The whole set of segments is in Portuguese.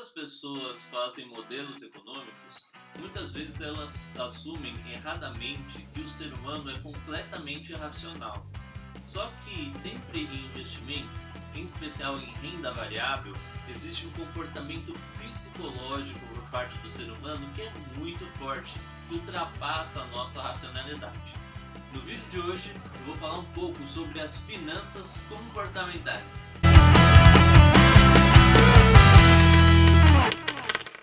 as pessoas fazem modelos econômicos, muitas vezes elas assumem erradamente que o ser humano é completamente irracional. Só que sempre em investimentos, em especial em renda variável, existe um comportamento psicológico por parte do ser humano que é muito forte, que ultrapassa a nossa racionalidade. No vídeo de hoje, eu vou falar um pouco sobre as finanças comportamentais.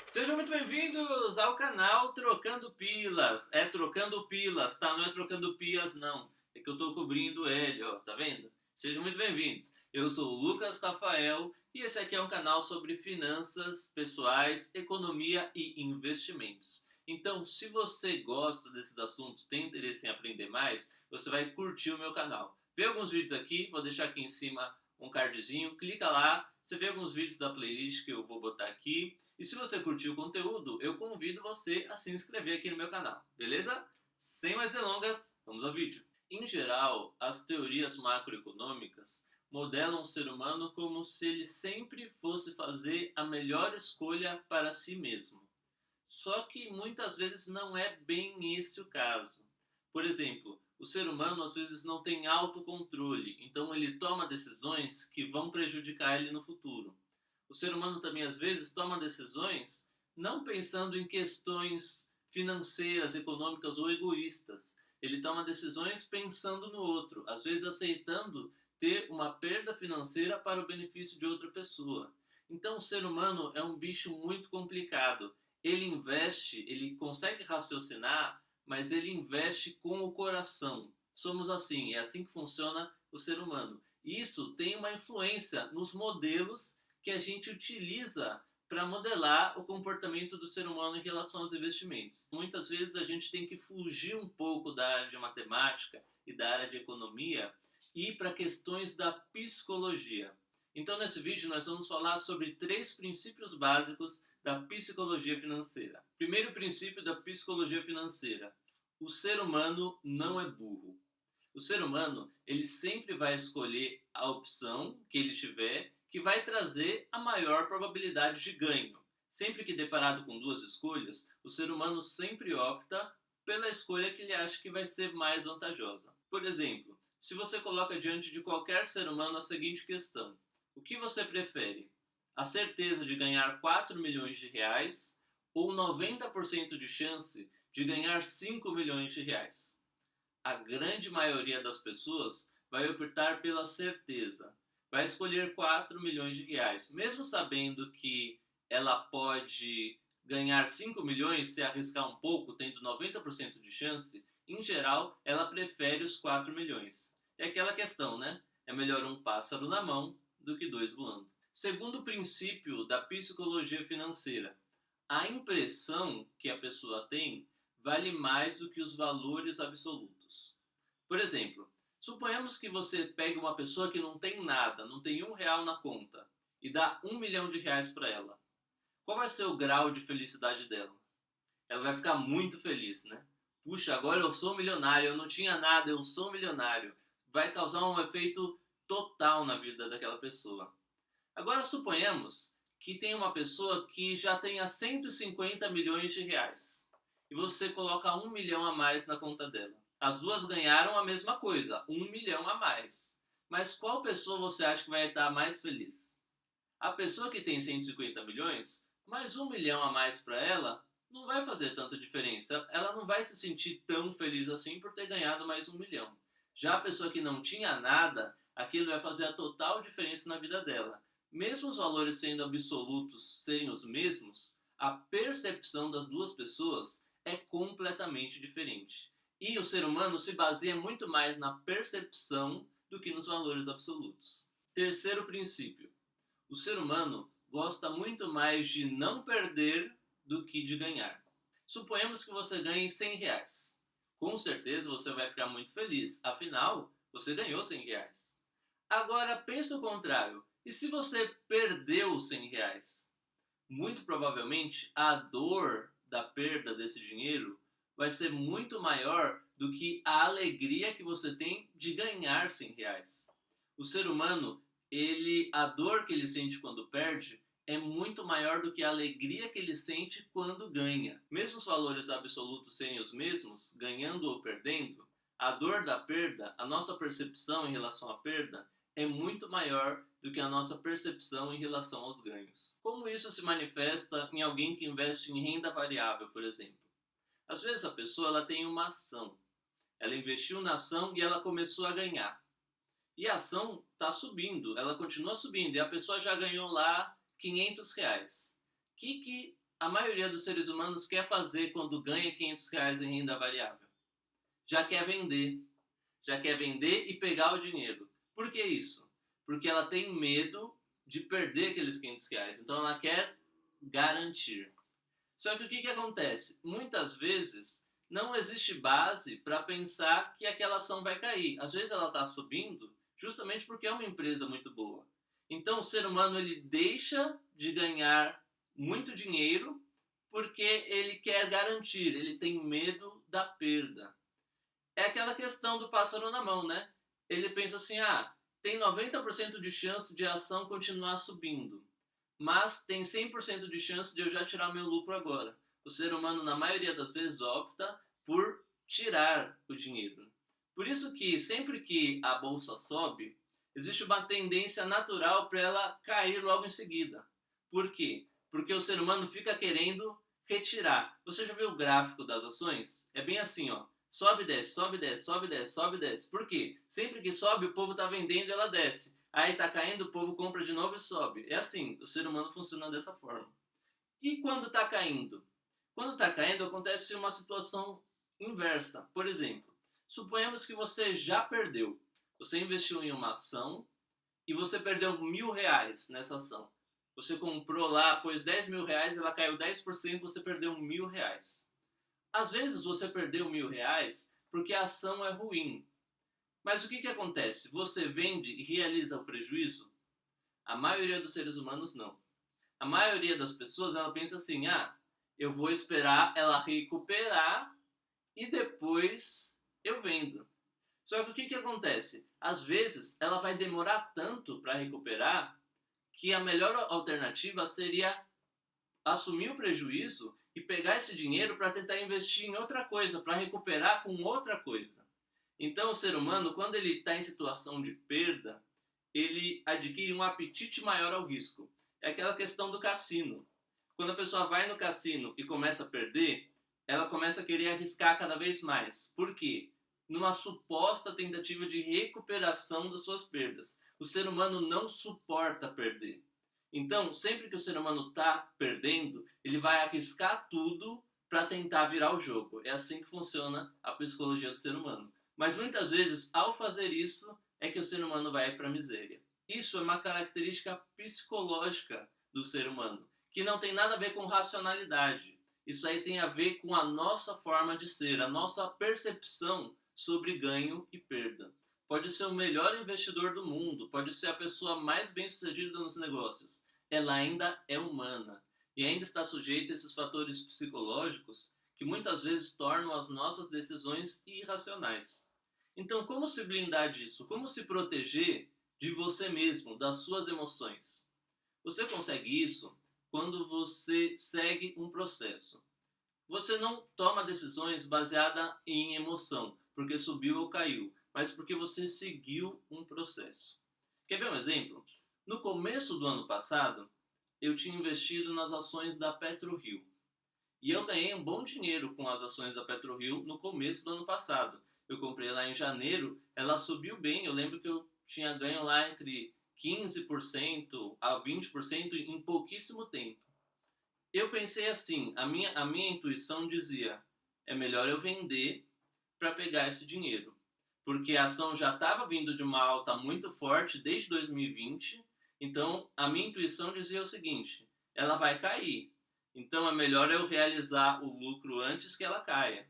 Sejam muito bem-vindos ao canal Trocando Pilas. É Trocando Pilas, tá? Não é Trocando Pias, não. É que eu tô cobrindo ele, ó, tá vendo? Sejam muito bem-vindos. Eu sou o Lucas Rafael e esse aqui é um canal sobre finanças pessoais, economia e investimentos. Então, se você gosta desses assuntos, tem interesse em aprender mais, você vai curtir o meu canal. Vê alguns vídeos aqui, vou deixar aqui em cima um cardzinho, clica lá, você vê alguns vídeos da playlist que eu vou botar aqui. E se você curtiu o conteúdo, eu convido você a se inscrever aqui no meu canal, beleza? Sem mais delongas, vamos ao vídeo. Em geral, as teorias macroeconômicas modelam o ser humano como se ele sempre fosse fazer a melhor escolha para si mesmo. Só que muitas vezes não é bem esse o caso. Por exemplo, o ser humano às vezes não tem autocontrole, então ele toma decisões que vão prejudicar ele no futuro. O ser humano também às vezes toma decisões não pensando em questões financeiras, econômicas ou egoístas. Ele toma decisões pensando no outro, às vezes aceitando ter uma perda financeira para o benefício de outra pessoa. Então o ser humano é um bicho muito complicado. Ele investe, ele consegue raciocinar, mas ele investe com o coração. Somos assim, é assim que funciona o ser humano. E isso tem uma influência nos modelos que a gente utiliza para modelar o comportamento do ser humano em relação aos investimentos. Muitas vezes a gente tem que fugir um pouco da área de matemática e da área de economia e ir para questões da psicologia. Então, nesse vídeo, nós vamos falar sobre 3 princípios básicos da psicologia financeira. Primeiro princípio da psicologia financeira: o ser humano não é burro. O ser humano, ele sempre vai escolher a opção que ele tiver que vai trazer a maior probabilidade de ganho. Sempre que deparado com 2 escolhas, o ser humano sempre opta pela escolha que ele acha que vai ser mais vantajosa. Por exemplo, se você coloca diante de qualquer ser humano a seguinte questão: o que você prefere? A certeza de ganhar 4 milhões de reais ou 90% de chance de ganhar 5 milhões de reais? A grande maioria das pessoas vai optar pela certeza. Vai escolher 4 milhões de reais, mesmo sabendo que ela pode ganhar 5 milhões se arriscar um pouco, tendo 90% de chance. Em geral, ela prefere os 4 milhões. É aquela questão, né? É melhor um pássaro na mão do que 2 voando. Segundo princípio da psicologia financeira: a impressão que a pessoa tem vale mais do que os valores absolutos. Por exemplo, suponhamos que você pegue uma pessoa que não tem nada, não tem R$ 1 na conta, e dá 1 milhão de reais para ela. Qual vai ser o grau de felicidade dela? Ela vai ficar muito feliz, né? Puxa, agora eu sou milionário, eu não tinha nada, eu sou milionário. Vai causar um efeito total na vida daquela pessoa. Agora suponhamos que tem uma pessoa que já tenha 150 milhões de reais e você coloca 1 milhão a mais na conta dela. As duas ganharam a mesma coisa, 1 milhão a mais. Mas qual pessoa você acha que vai estar mais feliz? A pessoa que tem 150 milhões, mais 1 milhão a mais para ela, não vai fazer tanta diferença. Ela não vai se sentir tão feliz assim por ter ganhado mais 1 milhão. Já a pessoa que não tinha nada, aquilo vai fazer a total diferença na vida dela. Mesmo os valores sendo absolutos serem os mesmos, a percepção das duas pessoas é completamente diferente. E o ser humano se baseia muito mais na percepção do que nos valores absolutos. Terceiro princípio: o ser humano gosta muito mais de não perder do que de ganhar. Suponhamos que você ganhe 100 reais. Com certeza você vai ficar muito feliz, afinal, você ganhou 100 reais. Agora pense o contrário: e se você perdeu 100 reais? Muito provavelmente a dor da perda desse dinheiro vai ser muito maior do que a alegria que você tem de ganhar 100 reais. O ser humano, a dor que ele sente quando perde é muito maior do que a alegria que ele sente quando ganha. Mesmo os valores absolutos serem os mesmos, ganhando ou perdendo, a dor da perda, a nossa percepção em relação à perda, é muito maior do que a nossa percepção em relação aos ganhos. Como isso se manifesta em alguém que investe em renda variável, por exemplo? Às vezes a pessoa ela tem uma ação, ela investiu na ação e ela começou a ganhar. E a ação está subindo, ela continua subindo, e a pessoa já ganhou lá R$ 500. O que a maioria dos seres humanos quer fazer quando ganha R$ 500 em renda variável? Já quer vender. Já quer vender e pegar o dinheiro. Por que isso? Porque ela tem medo de perder aqueles R$ 500. Então ela quer garantir. Só que o que acontece? Muitas vezes não existe base para pensar que aquela ação vai cair. Às vezes ela está subindo justamente porque é uma empresa muito boa. Então o ser humano ele deixa de ganhar muito dinheiro porque ele quer garantir, ele tem medo da perda. É aquela questão do pássaro na mão, né? Ele pensa assim, tem 90% de chance de a ação continuar subindo, mas tem 100% de chance de eu já tirar meu lucro agora. O ser humano, na maioria das vezes, opta por tirar o dinheiro. Por isso que sempre que a bolsa sobe, existe uma tendência natural para ela cair logo em seguida. Por quê? Porque o ser humano fica querendo retirar. Você já viu o gráfico das ações? É bem assim, ó. Sobe, desce, sobe, desce, sobe, desce, sobe, desce. Por quê? Sempre que sobe, o povo está vendendo e ela desce. Aí tá caindo, o povo compra de novo e sobe. É assim, o ser humano funciona dessa forma. E quando tá caindo? Quando tá caindo, acontece uma situação inversa. Por exemplo, suponhamos que você já perdeu. Você investiu em uma ação e você perdeu R$ 1.000 nessa ação. Você comprou lá, pôs R$ 10.000, ela caiu 10%, você perdeu R$ 1.000. Às vezes você perdeu R$ 1.000 porque a ação é ruim. Mas o que acontece? Você vende e realiza o prejuízo? A maioria dos seres humanos não. A maioria das pessoas ela pensa assim, eu vou esperar ela recuperar e depois eu vendo. Só que o que acontece? Às vezes ela vai demorar tanto para recuperar que a melhor alternativa seria assumir o prejuízo e pegar esse dinheiro para tentar investir em outra coisa, para recuperar com outra coisa. Então, o ser humano, quando ele está em situação de perda, ele adquire um apetite maior ao risco. É aquela questão do cassino. Quando a pessoa vai no cassino e começa a perder, ela começa a querer arriscar cada vez mais. Por quê? Numa suposta tentativa de recuperação das suas perdas. O ser humano não suporta perder. Então, sempre que o ser humano está perdendo, ele vai arriscar tudo para tentar virar o jogo. É assim que funciona a psicologia do ser humano. Mas muitas vezes, ao fazer isso, é que o ser humano vai para a miséria. Isso é uma característica psicológica do ser humano, que não tem nada a ver com racionalidade. Isso aí tem a ver com a nossa forma de ser, a nossa percepção sobre ganho e perda. Pode ser o melhor investidor do mundo, pode ser a pessoa mais bem-sucedida nos negócios. Ela ainda é humana e ainda está sujeita a esses fatores psicológicos que muitas vezes tornam as nossas decisões irracionais. Então, como se blindar disso? Como se proteger de você mesmo, das suas emoções? Você consegue isso quando você segue um processo. Você não toma decisões baseadas em emoção, porque subiu ou caiu, mas porque você seguiu um processo. Quer ver um exemplo? No começo do ano passado, eu tinha investido nas ações da PetroRio. E eu ganhei um bom dinheiro com as ações da PetroRio no começo do ano passado. Eu comprei lá em janeiro, ela subiu bem, eu lembro que eu tinha ganho lá entre 15% a 20% em pouquíssimo tempo. Eu pensei assim, a minha intuição dizia, é melhor eu vender para pegar esse dinheiro. Porque a ação já estava vindo de uma alta muito forte desde 2020, então a minha intuição dizia o seguinte, ela vai cair, então é melhor eu realizar o lucro antes que ela caia.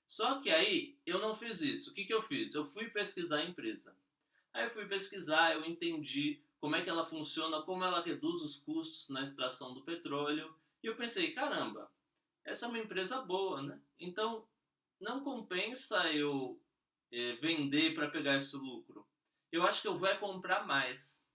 Só que aí eu não fiz isso. O que eu fiz? Eu fui pesquisar a empresa. Aí eu fui pesquisar, eu entendi como é que ela funciona, como ela reduz os custos na extração do petróleo. E eu pensei, caramba, essa é uma empresa boa, né? Então não compensa eu vender para pegar esse lucro. Eu acho que eu vou comprar mais.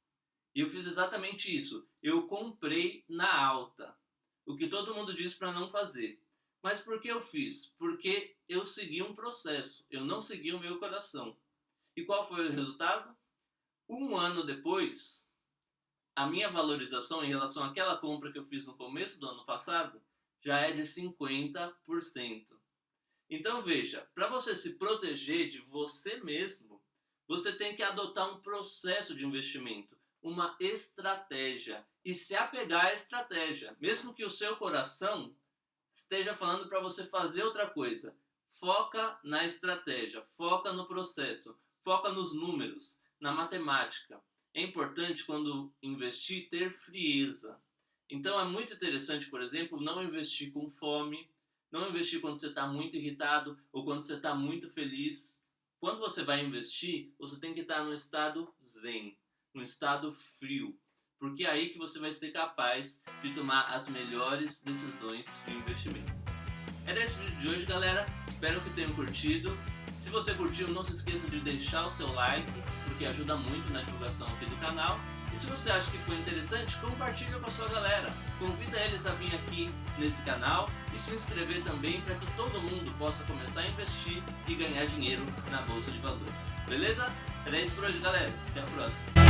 E eu fiz exatamente isso. Eu comprei na alta. O que todo mundo diz para não fazer. Mas por que eu fiz? Porque eu segui um processo. Eu não segui o meu coração. E qual foi o resultado? Um ano depois, a minha valorização em relação àquela compra que eu fiz no começo do ano passado já é de 50%. Então veja, para você se proteger de você mesmo, você tem que adotar um processo de investimento, uma estratégia e se apegar à estratégia, mesmo que o seu coração esteja falando para você fazer outra coisa. Foca na estratégia, foca no processo, foca nos números, na matemática. É importante quando investir ter frieza. Então é muito interessante, por exemplo, não investir com fome, não investir quando você está muito irritado ou quando você está muito feliz. Quando você vai investir, você tem que estar no estado zen, no estado frio, porque é aí que você vai ser capaz de tomar as melhores decisões de investimento. Era esse o vídeo de hoje, galera. Espero que tenham curtido. Se você curtiu, não se esqueça de deixar o seu like, porque ajuda muito na divulgação aqui do canal. E se você acha que foi interessante, compartilha com a sua galera. Convida eles a vir aqui nesse canal e se inscrever também para que todo mundo possa começar a investir e ganhar dinheiro na Bolsa de Valores. Beleza? Era isso por hoje, galera. Até a próxima.